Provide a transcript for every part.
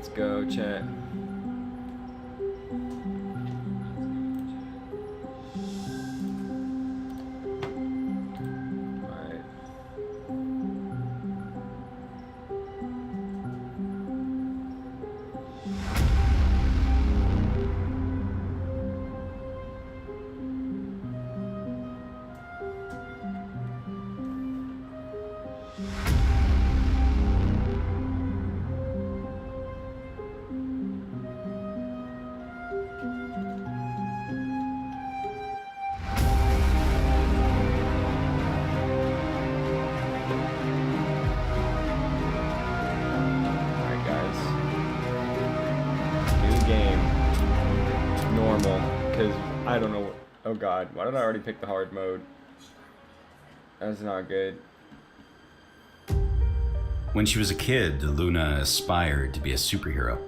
Let's go, chat. Alright. I don't know. Oh god, why did I already pick the hard mode? That's not good. When she was a kid, Luna aspired to be a superhero.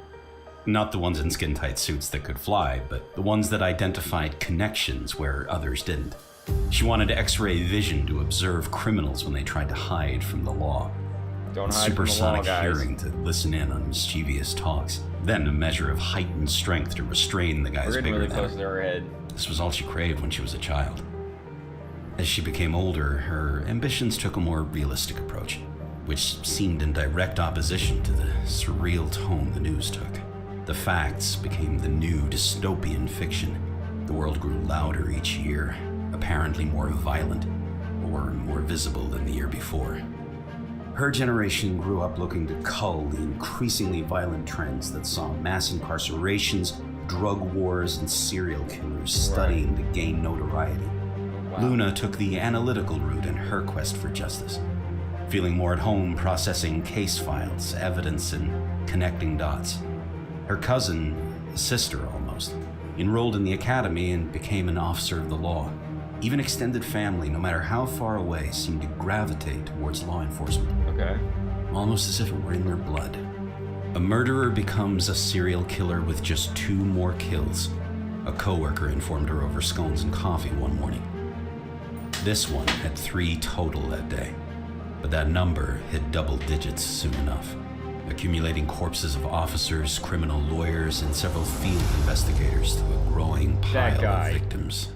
Not the ones in skin-tight suits that could fly, but the ones that identified connections where others didn't. She wanted X-ray vision to observe criminals when they tried to hide from the law. Don't hide supersonic from the law, guys. hearing to listen in on mischievous talks. Then a measure of heightened strength to restrain the guys We're getting bigger really than close her. to her head. This was all she craved when she was a child. As she became older, her ambitions took a more realistic approach, which seemed in direct opposition to the surreal tone the news took. The facts became the new dystopian fiction. The world grew louder each year, apparently more violent, or more visible than the year before. Her generation grew up looking to cull the increasingly violent trends that saw mass incarcerations, drug wars, and serial killers studying to gain notoriety. Wow. Luna took the analytical route in her quest for justice, feeling more at home processing case files, evidence, and connecting dots. Her cousin, sister almost, enrolled in the academy and became an officer of the law. Even extended family, no matter how far away, seemed to gravitate towards law enforcement. Okay. Almost as if it were in their blood. A murderer becomes a serial killer with just 2 more kills. A coworker informed her over scones and coffee one morning. This one had 3 total that day, but that number hit double digits soon enough, accumulating corpses of officers, criminal lawyers, and several field investigators to a growing pile of victims.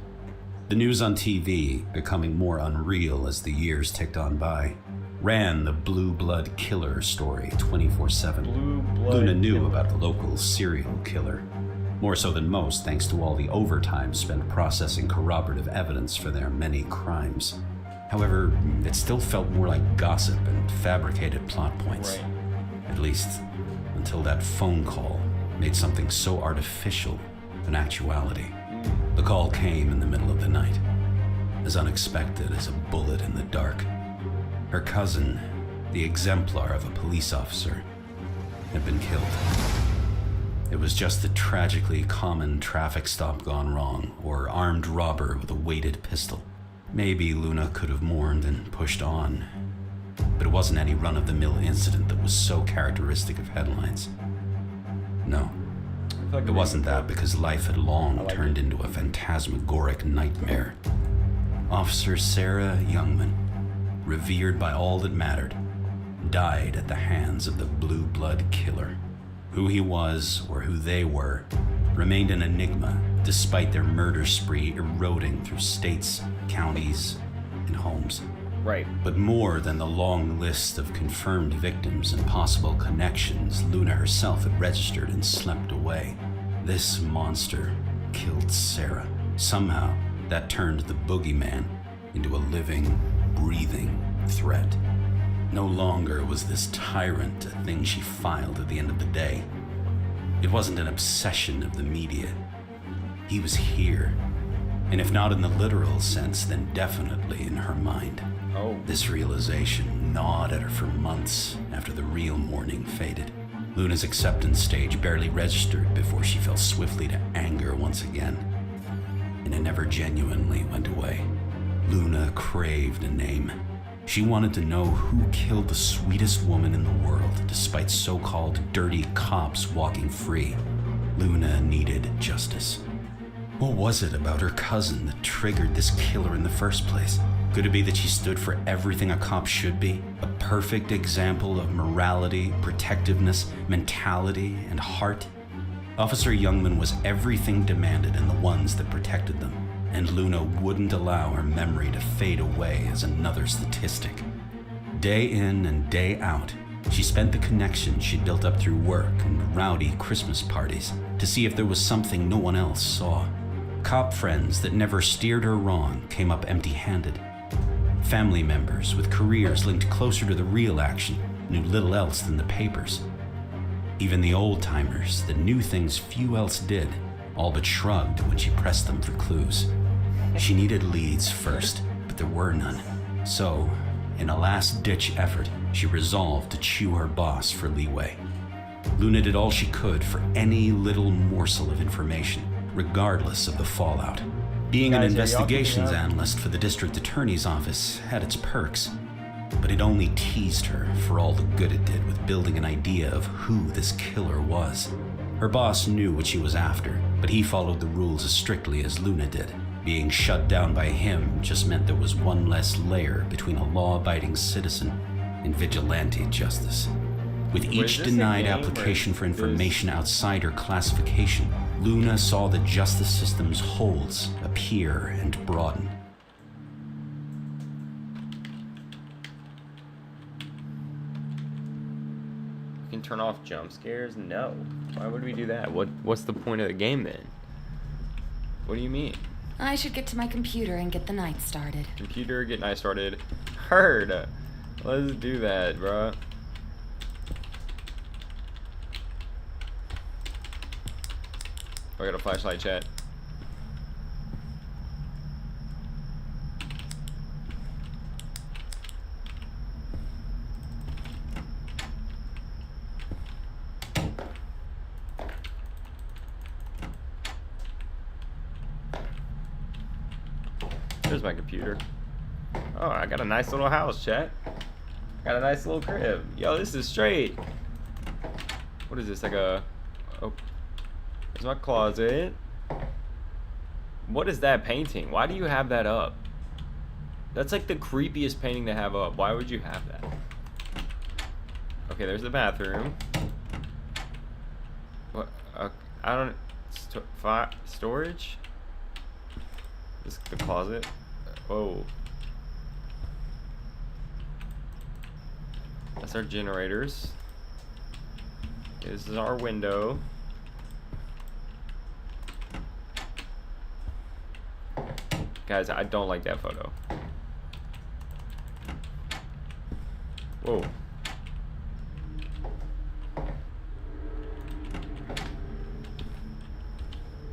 The news on TV, becoming more unreal as the years ticked on by, ran the Blue Blood Killer story 24/7. Luna knew about the local serial killer, more so than most thanks to all the overtime spent processing corroborative evidence for their many crimes. However, it still felt more like gossip and fabricated plot points. Right. At least until that phone call made something so artificial an actuality. The call came in the middle of the night, as unexpected as a bullet in the dark. Her cousin, the exemplar of a police officer, had been killed. It was just a tragically common traffic stop gone wrong, or armed robber with a weighted pistol. Maybe Luna could have mourned and pushed on, but it wasn't any run-of-the-mill incident that was so characteristic of headlines. No. It wasn't that, because life had long turned into a phantasmagoric nightmare. Officer Sarah Youngman, revered by all that mattered, died at the hands of the Blue Blood Killer. Who he was, or who they were, remained an enigma despite their murder spree eroding through states, counties, and homes. Right. But more than the long list of confirmed victims and possible connections Luna herself had registered and slept away, this monster killed Sarah. Somehow, that turned the boogeyman into a living, breathing threat. No longer was this tyrant a thing she filed at the end of the day. It wasn't an obsession of the media. He was here, and if not in the literal sense, then definitely in her mind. Oh. This realization gnawed at her for months after the real mourning faded. Luna's acceptance stage barely registered before she fell swiftly to anger once again, and it never genuinely went away. Luna craved a name. She wanted to know who killed the sweetest woman in the world, despite so-called dirty cops walking free. Luna needed justice. What was it about her cousin that triggered this killer in the first place? Could it be that she stood for everything a cop should be? A perfect example of morality, protectiveness, mentality, and heart? Officer Youngman was everything demanded in the ones that protected them, and Luna wouldn't allow her memory to fade away as another statistic. Day in and day out, she spent the connections she'd built up through work and rowdy Christmas parties to see if there was something no one else saw. Cop friends that never steered her wrong came up empty-handed. Family members with careers linked closer to the real action knew little else than the papers. Even the old-timers that knew things few else did all but shrugged when she pressed them for clues. She needed leads first, but there were none. So, in a last-ditch effort, she resolved to chew her boss for leeway. Luna did all she could for any little morsel of information, regardless of the fallout. Being an investigations analyst for the district attorney's office had its perks, but it only teased her for all the good it did with building an idea of who this killer was. Her boss knew what she was after, but he followed the rules as strictly as Luna did. Being shut down by him just meant there was one less layer between a law-abiding citizen and vigilante justice. With each denied application for information outside her classification, Luna saw the justice system's holes appear and broaden. You can turn off jump scares? No. Why would we do that? What's the point of the game then? What do you mean? I should get to my computer and get the night started. Computer, get night started. Heard. Let's do that, bruh. I got a flashlight, chat. There's my computer. Oh, I got a nice little house, chat. Got a nice little crib. Yo, this is straight. What is this, like a... Oh. There's my closet. What is that painting? Why do you have that up? That's like the creepiest painting to have up. Why would you have that? Okay, there's the bathroom. What? I don't... storage? This the closet. Whoa. That's our generators. Okay, this is our window. Guys, I don't like that photo. Whoa.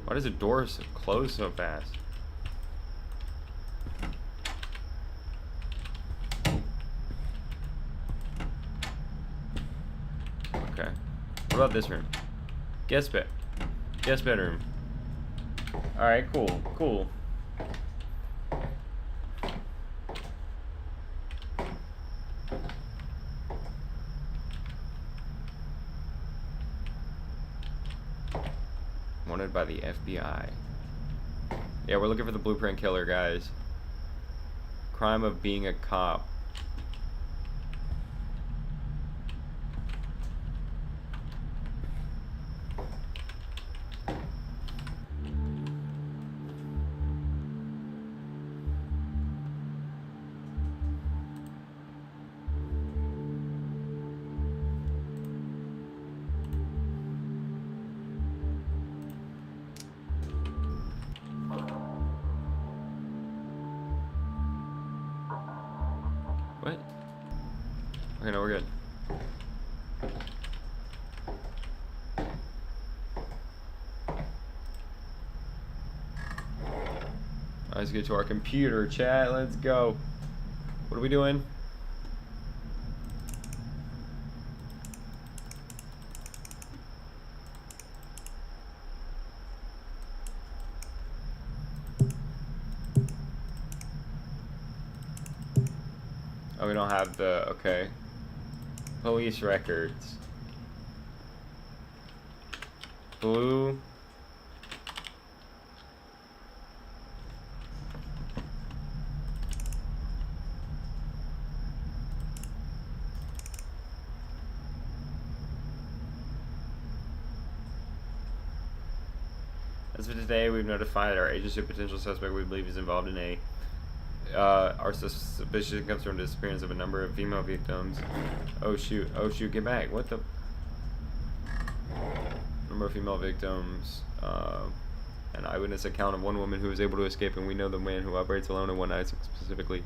Why does the door close so fast? Okay. What about this room? Guest bedroom. Alright, cool. Wanted by the FBI. Yeah, we're looking for the blueprint killer, guys. Crime of being a cop. What? Okay, no, we're good. Let's get to our computer, chat. Let's go. What are we doing? Oh, we don't have the, okay. Police records. Blue. As of today, we've notified our agency of potential suspect we believe is involved in a. Our suspicion comes from the disappearance of a number of female victims. Oh shoot, get back. What the? Number of female victims. An eyewitness account of one woman who was able to escape, and we know the man who operates alone in one night specifically.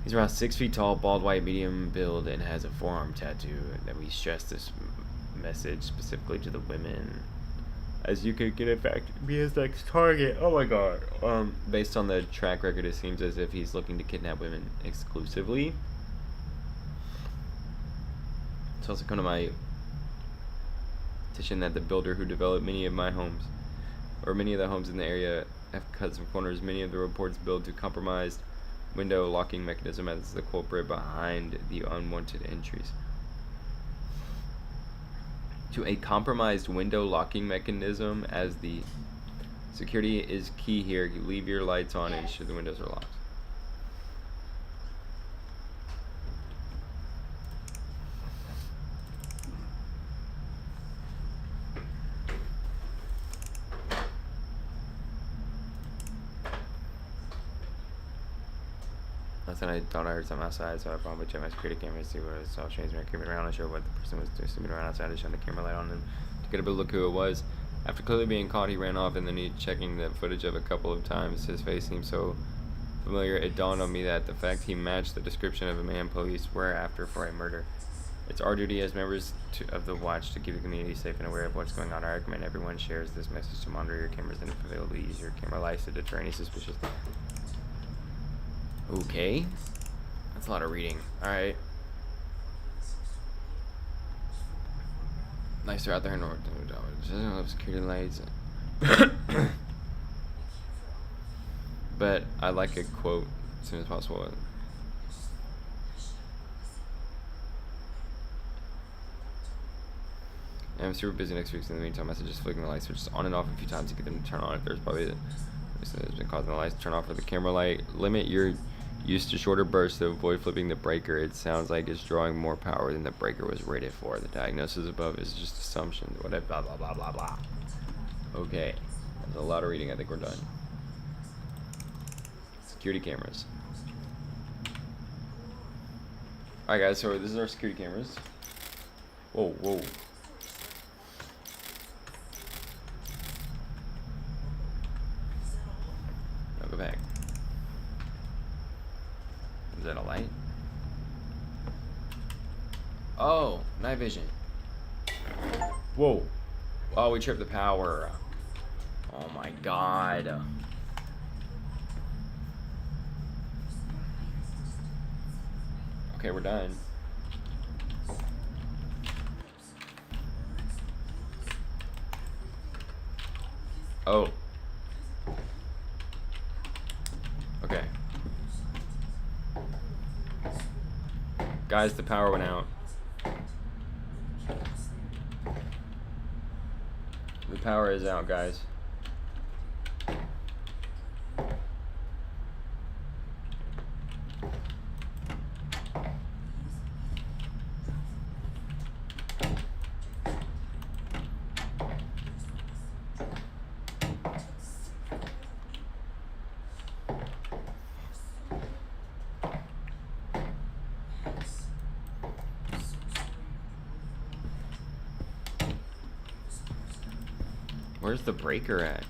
He's around 6 feet tall, bald, white, medium build, and has a forearm tattoo. And we stress this message specifically to the women, as you could get in fact be his next target. Oh my god. Based on the track record, it seems as if he's looking to kidnap women exclusively. It's also come to my attention that the builder who developed many of my homes, or many of the homes in the area, have cut some corners. Many of the reports build to compromised window locking mechanism as the culprit behind the unwanted entries. To a compromised window locking mechanism as the security is key here. You leave your lights on and ensure the windows are locked. Last night I thought I heard something outside, so I probably checked my security camera to see what I saw. Changed me, I came around and showed what the person was doing, sitting around outside. I shone the camera light on him to get a better look who it was. After clearly being caught, he ran off, and then he checking the footage of a couple of times. His face seemed so familiar, it dawned on me that the fact he matched the description of a man police were after for a murder. It's our duty as members of the Watch to keep the community safe and aware of what's going on. I recommend everyone shares this message to monitor your cameras and if available, use your camera lights to deter any suspicious. Okay. That's a lot of reading. Alright. Nice, they're out there in North. Doesn't have security lights. But I like a quote as soon as possible. I'm super busy next week, so in the meantime, I suggest flicking the light switches on and off a few times to get them to turn on. If there's probably has been causing the lights to turn off for the camera light. Limit your use to shorter bursts to avoid flipping the breaker. It sounds like it's drawing more power than the breaker was rated for. The diagnosis above is just assumptions. Whatever. Blah blah blah blah blah. Okay, that's a lot of reading. I think we're done. Security cameras. Alright guys, so this is our security cameras. Whoa, whoa. I'll go back. Is that a light? Oh, night vision. Whoa. Oh, we tripped the power. Oh my god. Okay, we're done. Oh. Okay. Guys, the power went out. The power is out, guys. Where's the breaker at?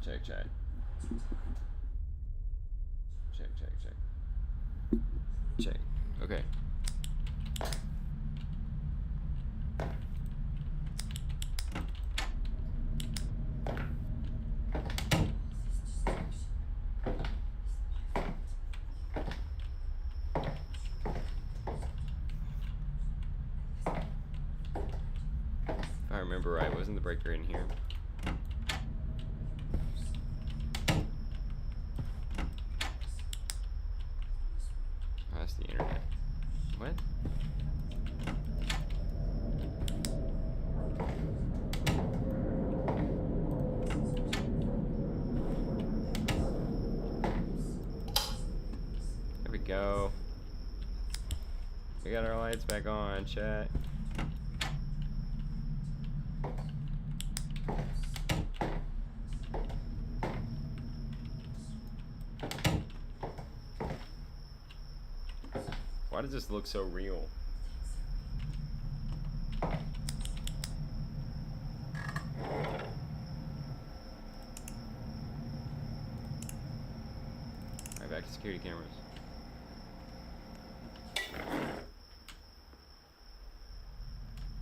Check, check. Check, check, check. Check. Okay. If I remember right, wasn't the breaker in here? Oh, that's the internet. What? go. We got our lights back on, chat. Why does this look so real? Alright, back to security cameras.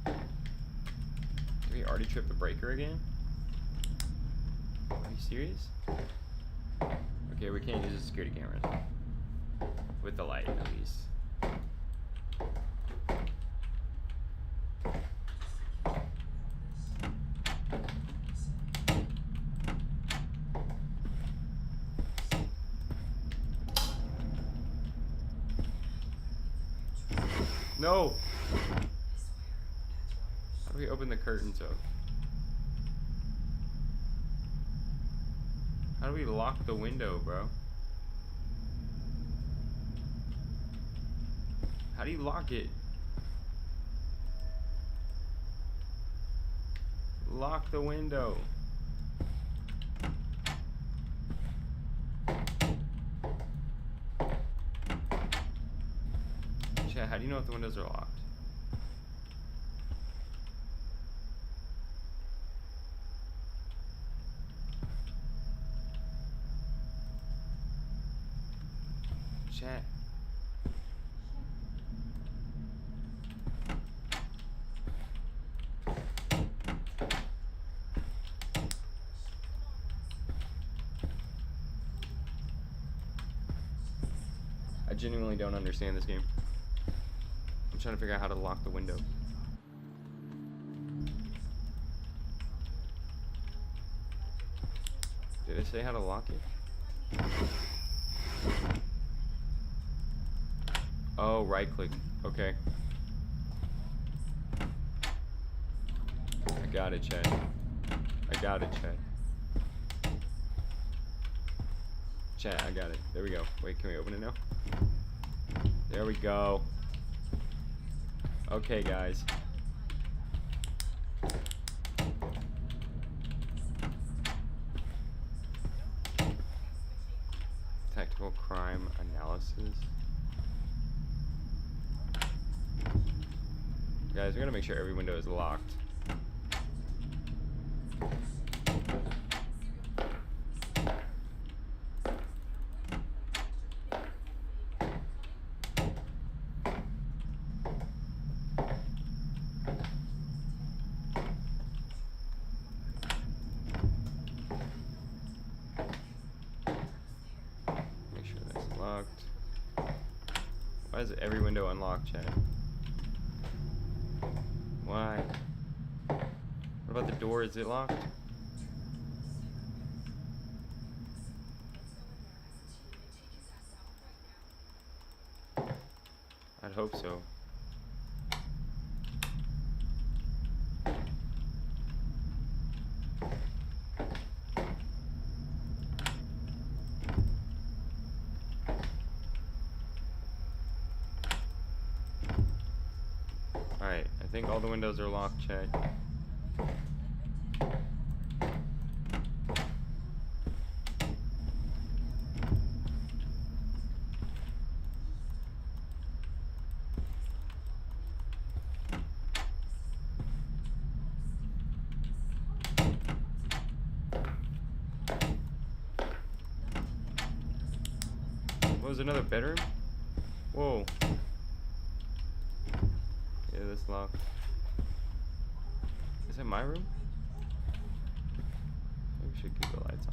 Did we already trip the breaker again? Are you serious? Okay, we can't use the security cameras. With the light, at least. No! How do we open the curtains up? How do we lock the window, bro? How do you lock it? Lock the window. Chat, how do you know if the windows are locked? Chat. I genuinely don't understand this game. I'm trying to figure out how to lock the window. Did it say how to lock it? Oh, right click. Okay. I got it, Chad. I got it, Chad. Chat, I got it. There we go. Wait, can we open it now? There we go. Okay, guys. Tactical crime analysis. Guys, we're gonna make sure every window is locked. Make sure that's locked. Why is every window unlocked, Chad? Why? What about the door? Is it locked? I'd hope so. Alright, I think all the windows are locked, Chad. What was another bedroom? Whoa. Yeah, that's locked. Is that my room? Maybe we should keep the lights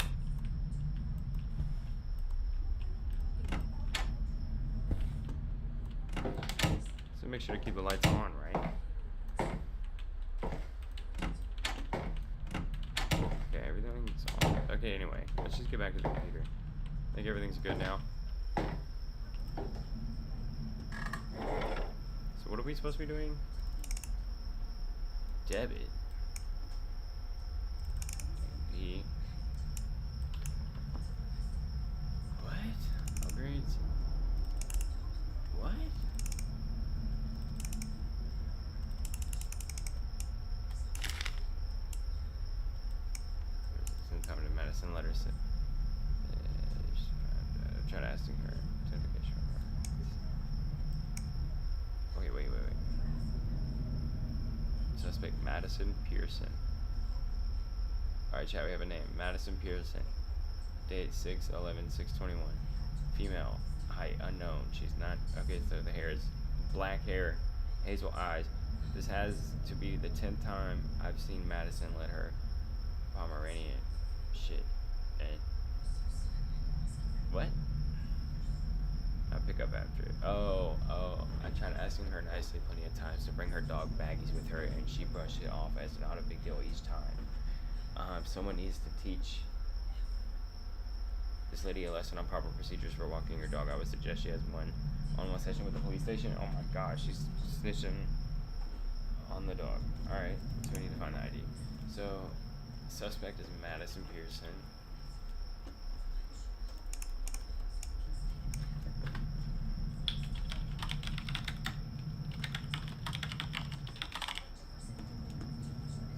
on. So make sure to keep the lights on, right? Okay, everything's on. Okay, anyway, let's just get back to the computer. I think everything's good now. So what are we supposed to be doing? Debit. B. What? Upgrades? letter sent. Try to ask her. Wait. Suspect Madison Pearson. Alright, chat, we have a name. Madison Pearson. Date 6/11/6/21. Female. Height unknown. She's not. Okay, so the hair is black hair, hazel eyes. This has to be the 10th time I've seen Madison let her Pomeranian shit. And what? I'll pick up after it. Oh. I tried asking her nicely plenty of times to bring her dog baggies with her, and she brushed it off as not a big deal each time. Someone needs to teach this lady a lesson on proper procedures for walking your dog. I would suggest she has one-on-one session with the police station. Oh my gosh, she's snitching on the dog. Alright, so we need to find the ID. So, suspect is Madison Pearson.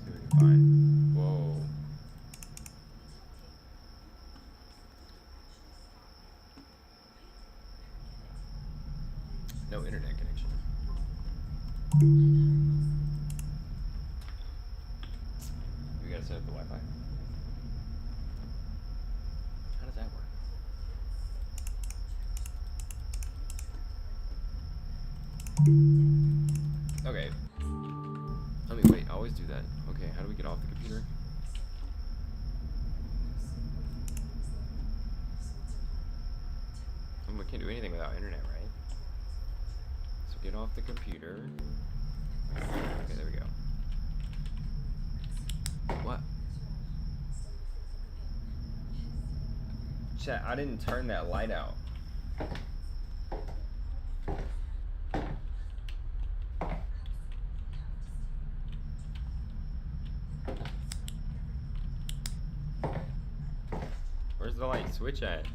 See what we can find. Whoa. No internet connection. We gotta set up the Wi-Fi. How does that work? Okay. Let me wait. I always do that. Okay, how do we get off the computer? We can't do anything without internet, right? So get off the computer. Okay, there we go. What? Chat, I didn't turn that light out. Where's the light switch at?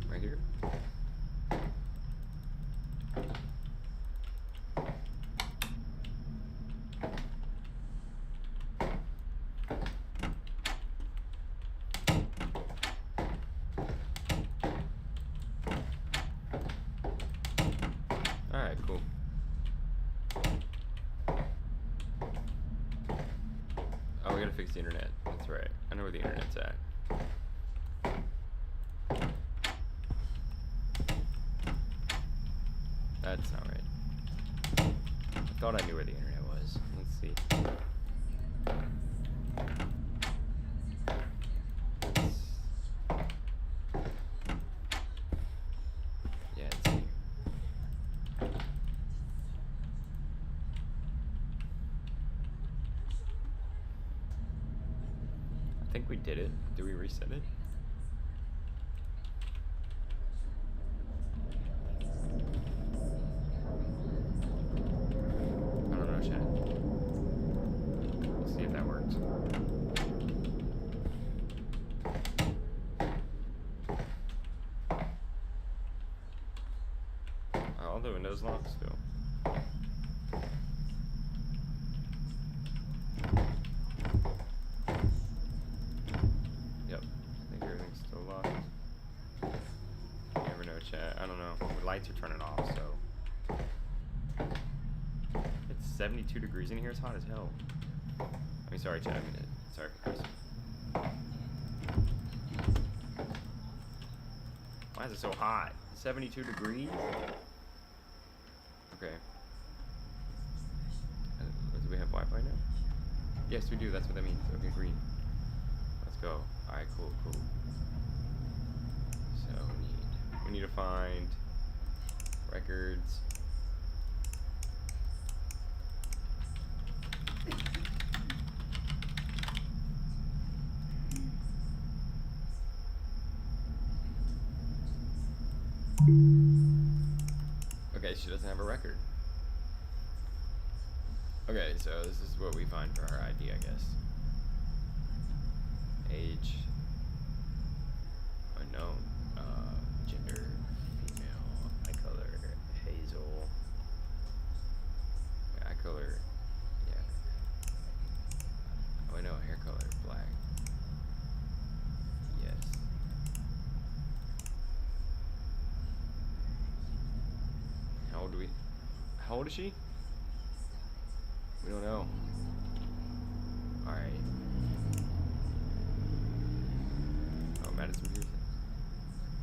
Right here. Alright, cool. Oh, we gotta fix the internet. That's right. I know where the internet's at. That's not right. I thought I knew where the internet was. Let's see. Yeah, it's here. I think we did it. Did we reset it? I don't know, chat. Let's see if that works. All the windows locked still. Yep, I think everything's still locked. You never know, chat. I don't know. The lights are turning off, so. It's 72 degrees in here. It's hot as hell. I mean, sorry, chat. I mean, sorry for cursing. Why is it so hot? 72 degrees? Okay. Do we have Wi-Fi now? Yes, we do. That's what that means. Okay, green. Let's go. Alright, cool. So we need to find records. Okay, she doesn't have a record. Okay, so this is what we find for our ID, I guess. Age unknown, gender female, eye color How old is she? We don't know. Alright. Oh, Madison Pearson.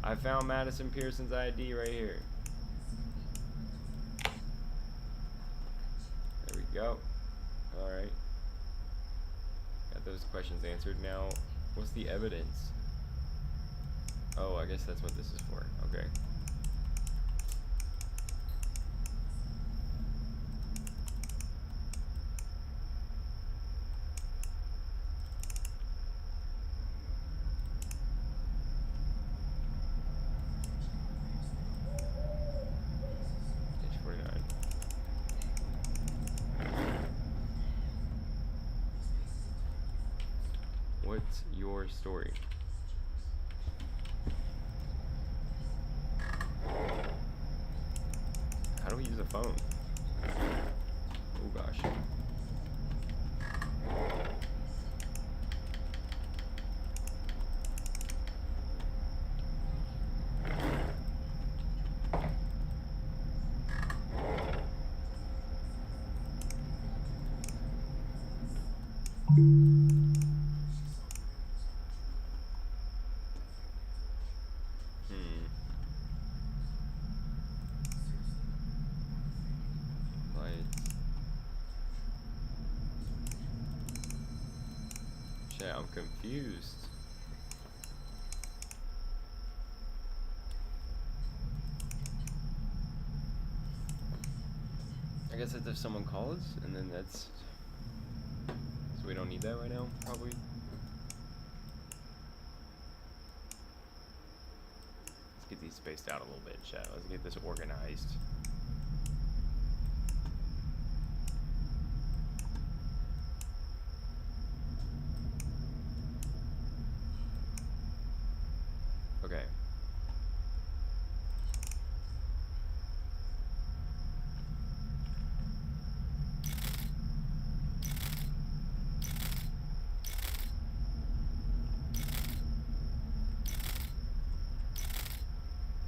I found Madison Pearson's ID right here. There we go. Alright. Got those questions answered. Now, what's the evidence? Oh, I guess that's what this is for. Okay. Page 49. What's your story? How do we use a phone? Oh gosh. I'm confused. I guess that's if someone calls, and then that's... So we don't need that right now, probably. Let's get these spaced out a little bit, chat. Let's get this organized. Okay.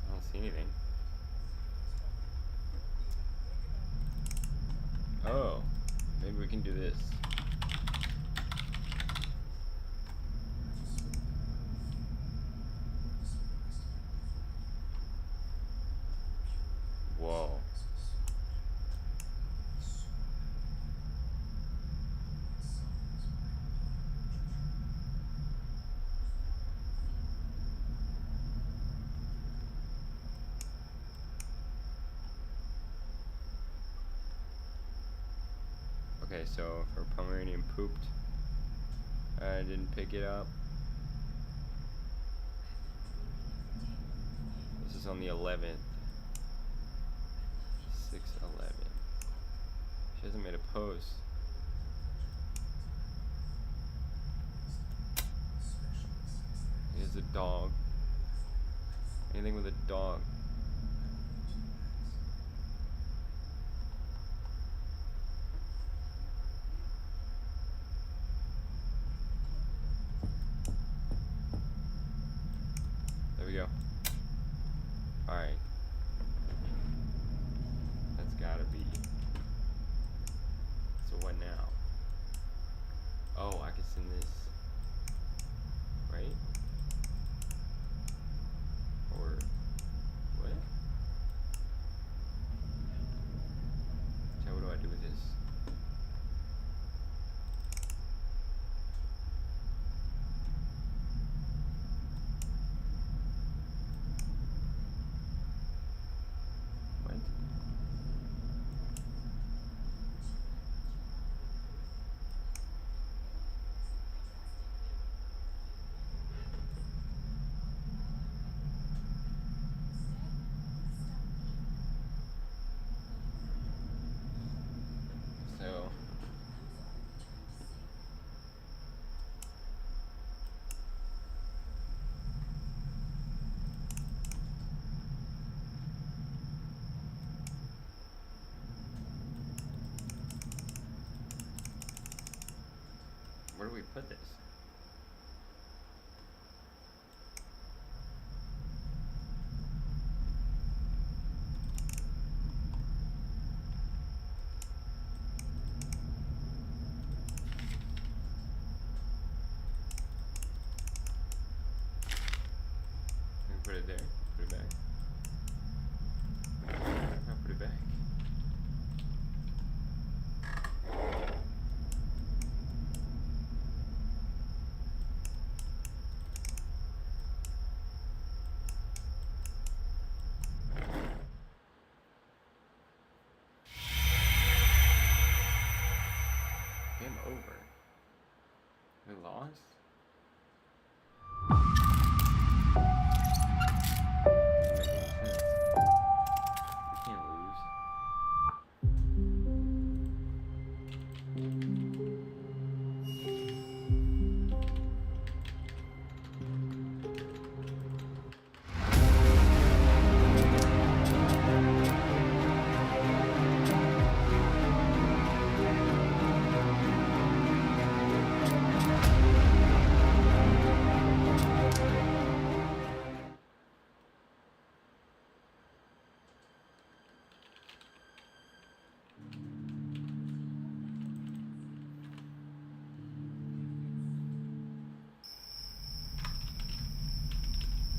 I don't see anything. Oh, maybe we can do this. Whoa. Okay, so if her Pomeranian pooped, I didn't pick it up. This is on the 11th. 6/11. She hasn't made a post. Here's a dog. Anything with a dog. There we go. Alright. That's gotta be. So what now? Oh, I can send this. Right? Or what? So what do I do with this? What? So where do we put this?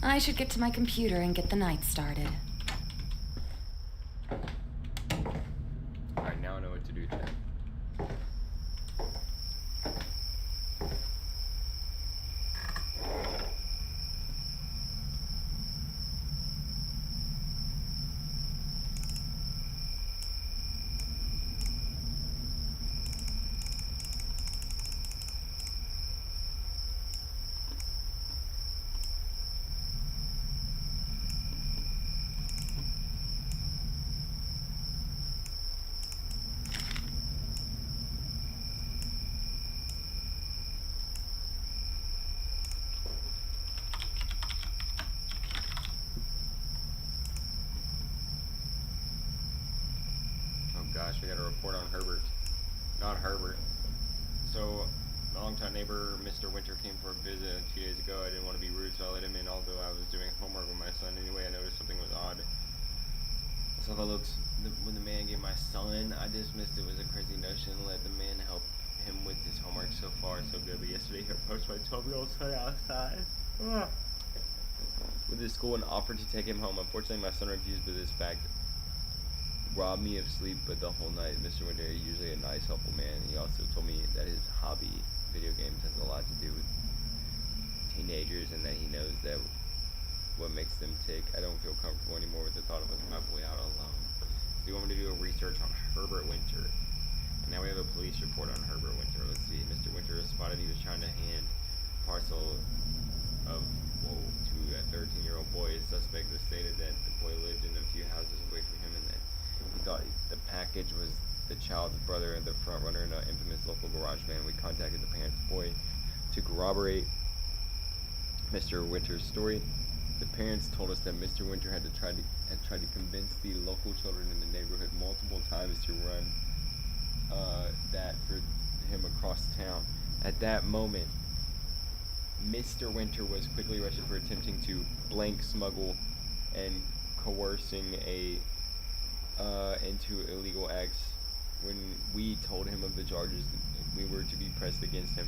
I should get to my computer and get the night started. Alright, now I know what to do, Chad. Gosh, we got a report on Herbert. Not Herbert. So, my longtime neighbor, Mr. Winter, came for a visit a few days ago. I didn't want to be rude, so I let him in, although I was doing homework with my son anyway. I noticed something was odd. I saw the looks when the man gave my son. I dismissed it was a crazy notion and let the man help him with his homework. So far, so good. But yesterday, he approached my 12-year-old son outside with his school and offered to take him home. Unfortunately, my son refused, but this fact robbed me of sleep, but the whole night. Mr. Winter is usually a nice, helpful man. He also told me that his hobby, video games, has a lot to do with teenagers and that he knows that what makes them tick. I don't feel comfortable anymore with the thought of my boy out alone. Do you want me to do a research on Herbert Winter? And now we have a police report on Herbert Winter. Let's see. Mr. Winter was spotted. He was trying to hand parcel of to a 13-year-old boy. His suspect was stated that the boy lived in a few houses away from him and that he thought the package was the child's brother and the front runner in an infamous local garage band. We contacted the parents of the boy to corroborate Mr. Winter's story. The parents told us that Mr. Winter had tried to convince the local children in the neighborhood multiple times to run that for him across town. At that moment, Mr. Winter was quickly arrested for attempting to blank smuggle and coercing into illegal acts. When we told him of the charges we were to be pressed against him,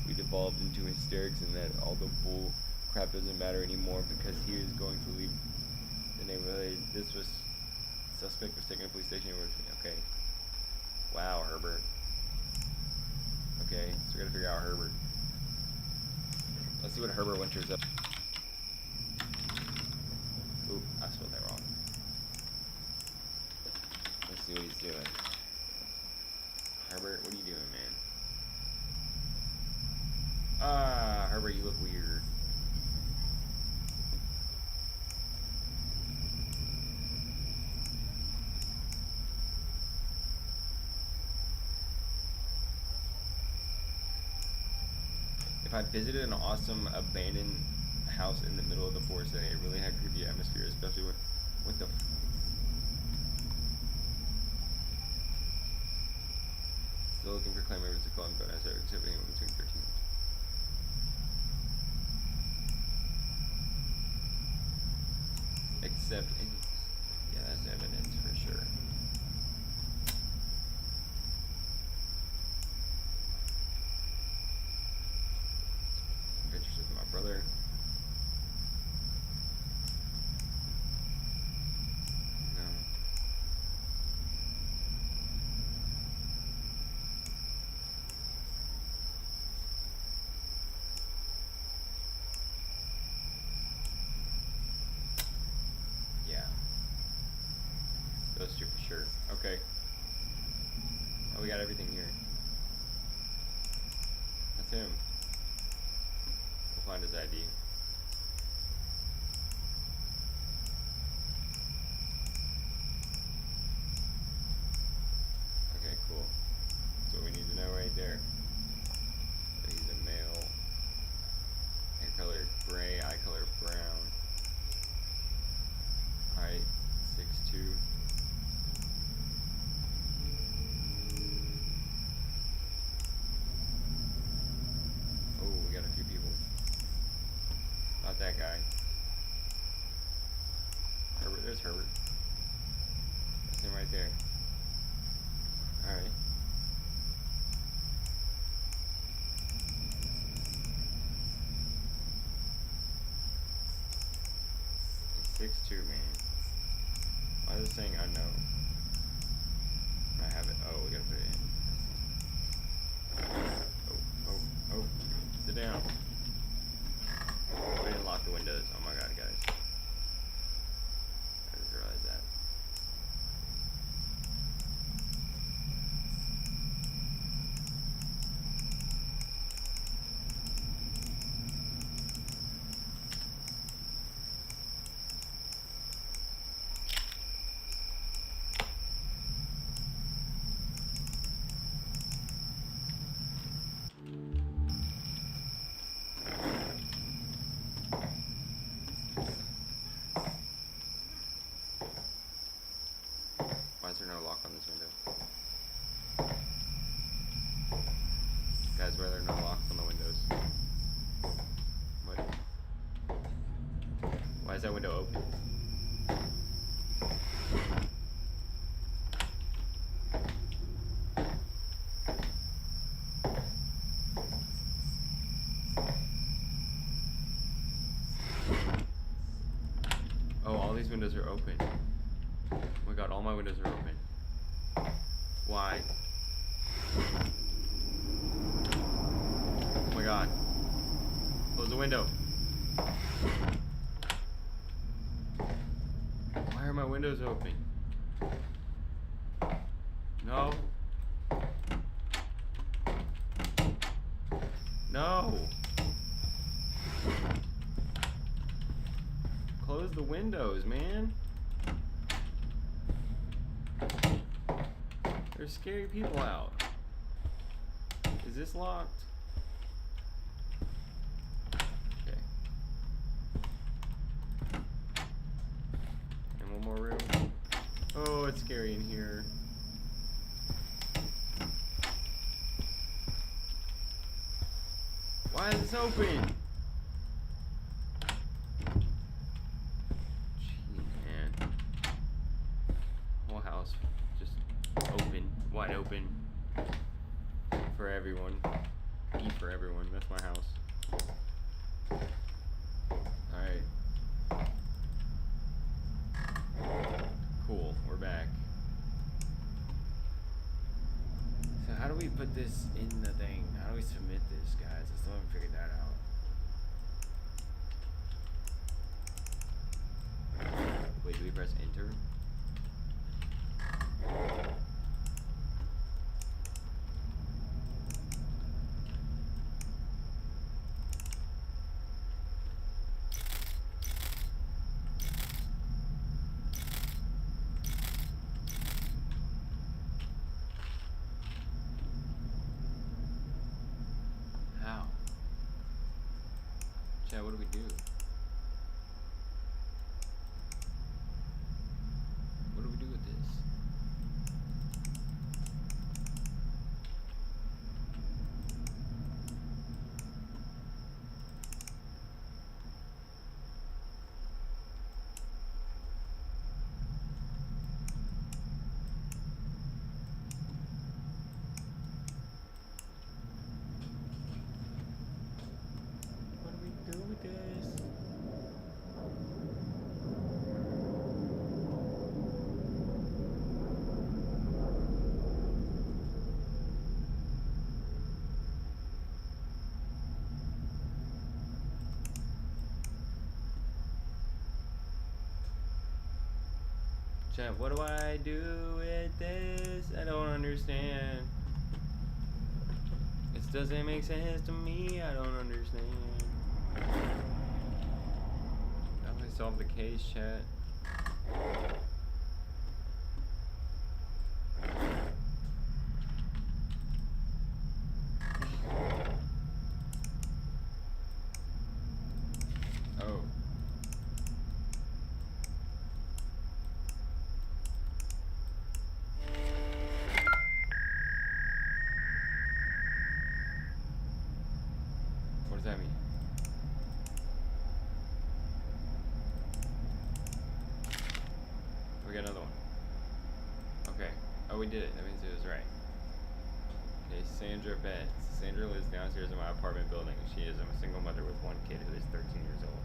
we devolved into hysterics and that all the bull crap doesn't matter anymore because he is going to leave the neighborhood. This was suspect was taken to police station. Okay. Wow, Herbert. Okay, so we gotta figure out Herbert. Let's see what Herbert Winter's up. Oop, I spelled that wrong. Let's see what he's doing. Herbert, what are you doing, man? Herbert, you look weird. If I visited an awesome abandoned house in the middle of the forest, it really had creepy atmosphere, especially with the still looking for claim members to call him, but as they're exhibiting between 13. Except in, yeah, that's evidence for sure. Pictures of my brother. No. Yeah. Those two for sure. Okay. Oh, we got everything here. That's him. We'll find his ID. Okay, cool. That's what we need to know right there. That he's a male. Hair color gray, eye color brown. Height 6'2". Oh, we got a few people. Not that guy. Herbert, there's Herbert. That's him right there. Alright. 6'2", man. Why is it saying unknown? I have it. Oh, we gotta put it in. Oh. Sit down. We didn't lock the windows. Oh my god, guys. I just realized that. Why is there no lock on this window? Guys, why are there no locks on the windows? What? Why is that window open? Oh, all these windows are open. Oh my god, all my windows are open. Why? Oh my god. Close the window. Why are my windows open? No. No. Close the windows, man. There's scary people out. Is this locked? Okay. And one more room. Oh, it's scary in here. Why is this open? Wide open for everyone. Eat for everyone. That's my house. Alright. Cool. We're back. So how do we put this in the thing? How do we submit this, guys? I still haven't figured that out. Wait, do we press enter? How? Chad, what do we do? What do we do with this? What do we do with this? Chat, what do I do with this? I don't understand. It doesn't make sense to me. I don't understand. How do I solve the case, chat? Oh. What does that mean? We got another one. Okay. Oh, we did it. That means it was right. Okay, Sandra Betts. Sandra lives downstairs in my apartment building. She is a single mother with one kid who is 13 years old.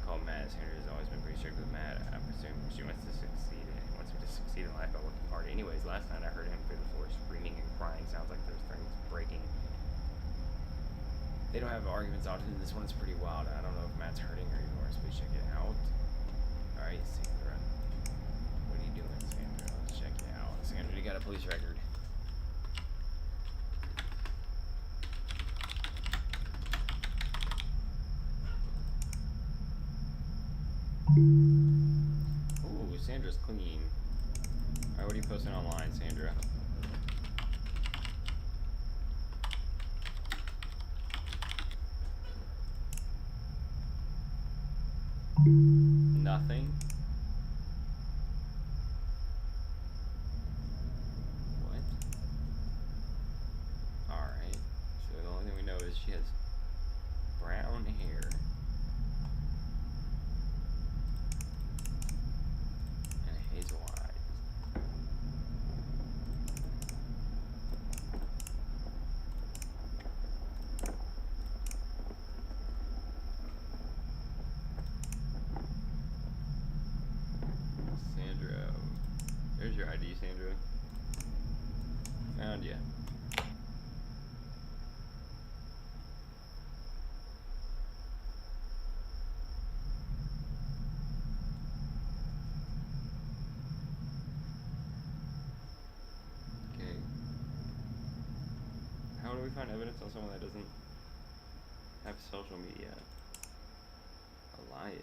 call Matt. Sandra has always been pretty strict with Matt. I'm assuming she wants to succeed. Wants him to succeed in life by working hard. Anyways, last night I heard him through the floor screaming and crying. Sounds like there's things breaking. They don't have arguments often. This one's pretty wild. I don't know if Matt's hurting or even worse. Please check it out. All right, Sandra. What are you doing, Sandra? Let's check it out. Sandra, you got a police record. Ooh, Sandra's clean. Alright, what are you posting online, Sandra? Nothing. What? Alright. So the only thing we know is she has brown hair. Hazel eyes. Sandra. There's your ID, Sandra. Found ya. How do we find evidence on someone that doesn't have social media? Elias.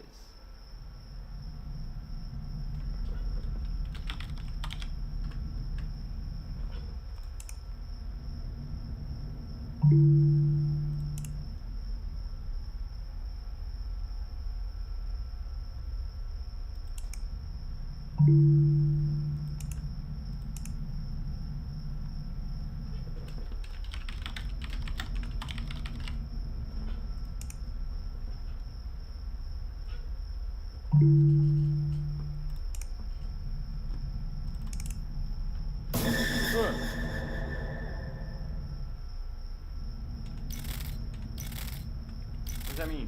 What does that mean?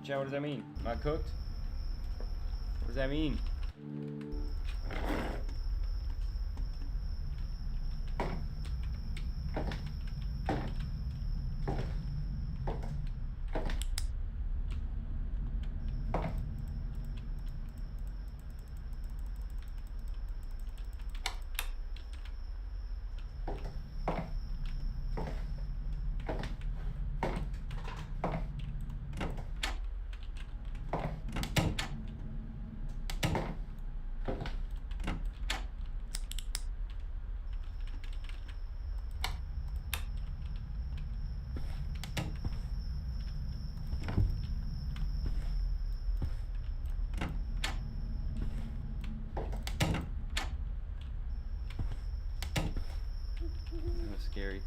Chad, what does that mean? Am I cooked? What does that mean? That was scary.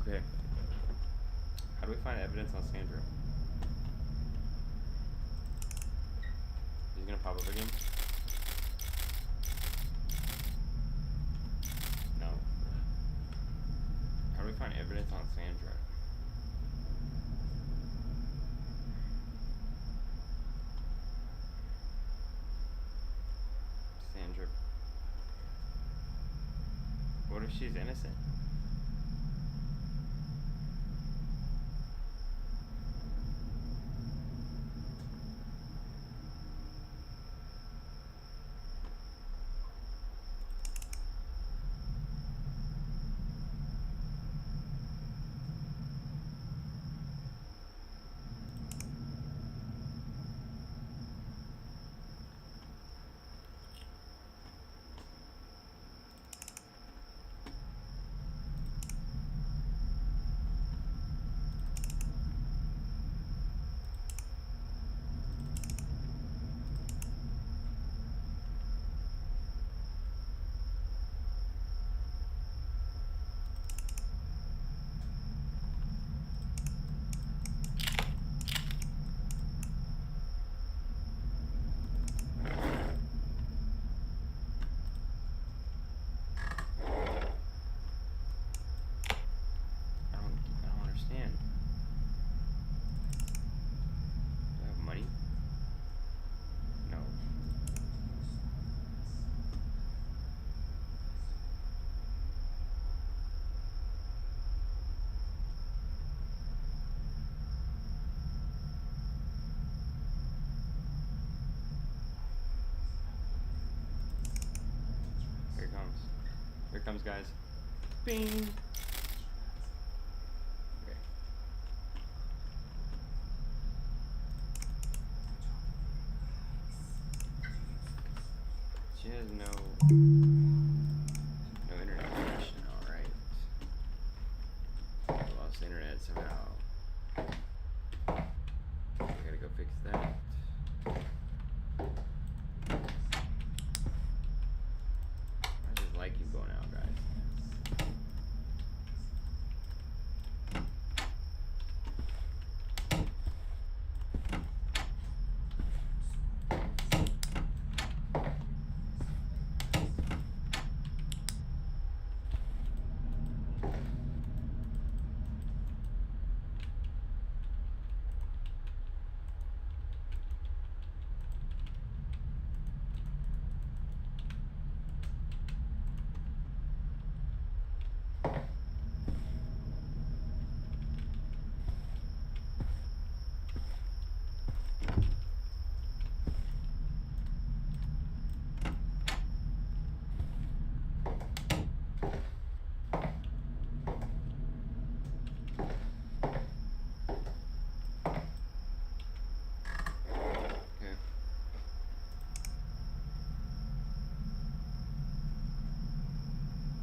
Okay. How do we find evidence on Sandra? He's gonna pop up again? No. How do we find evidence on Sandra? Sandra. What if she's innocent? it comes, guys. Bing. Okay. She has no internet connection. All right. Lost internet somehow. I gotta go fix that. I just like keep going out, guys.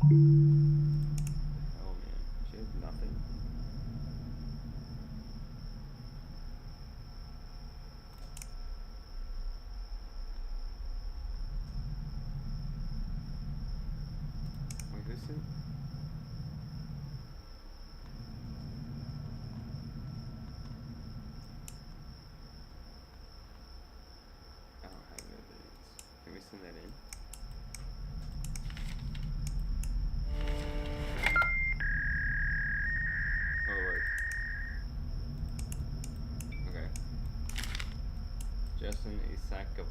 Oh man, she has nothing. Wait, who's in? I don't have no leads. Can we send that in? Oh, wait. Okay. Justin Isakov.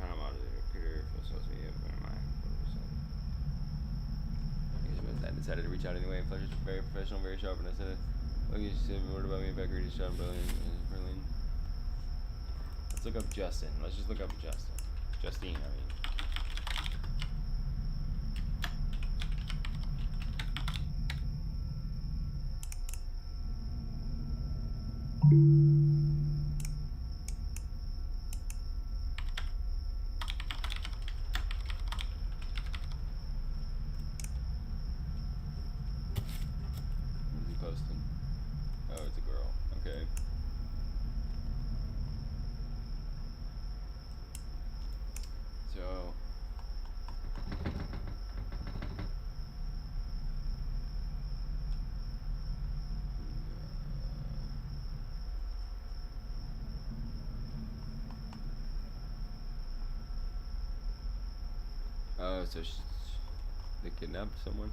Found him out of the recruiter for social media, but am I? I decided to reach out anyway. Fletcher's very professional, very sharp, and I said, "Look, you said a word about me back here. He's shot Berlin. Let's look up Justin. Let's just look up Justin. Justine, I mean. What is he posting? Oh, it's a girl. Okay. So. Oh, so they kidnapped someone?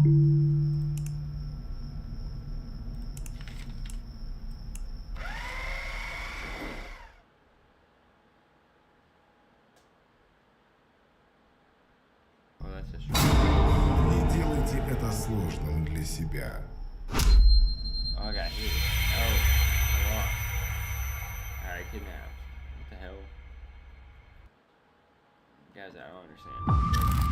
Oh, that's just. Не делайте это сложным для себя. Oh, I got hit. Oh, I lost. Alright, kidnapped. What the hell? Guys, I don't understand.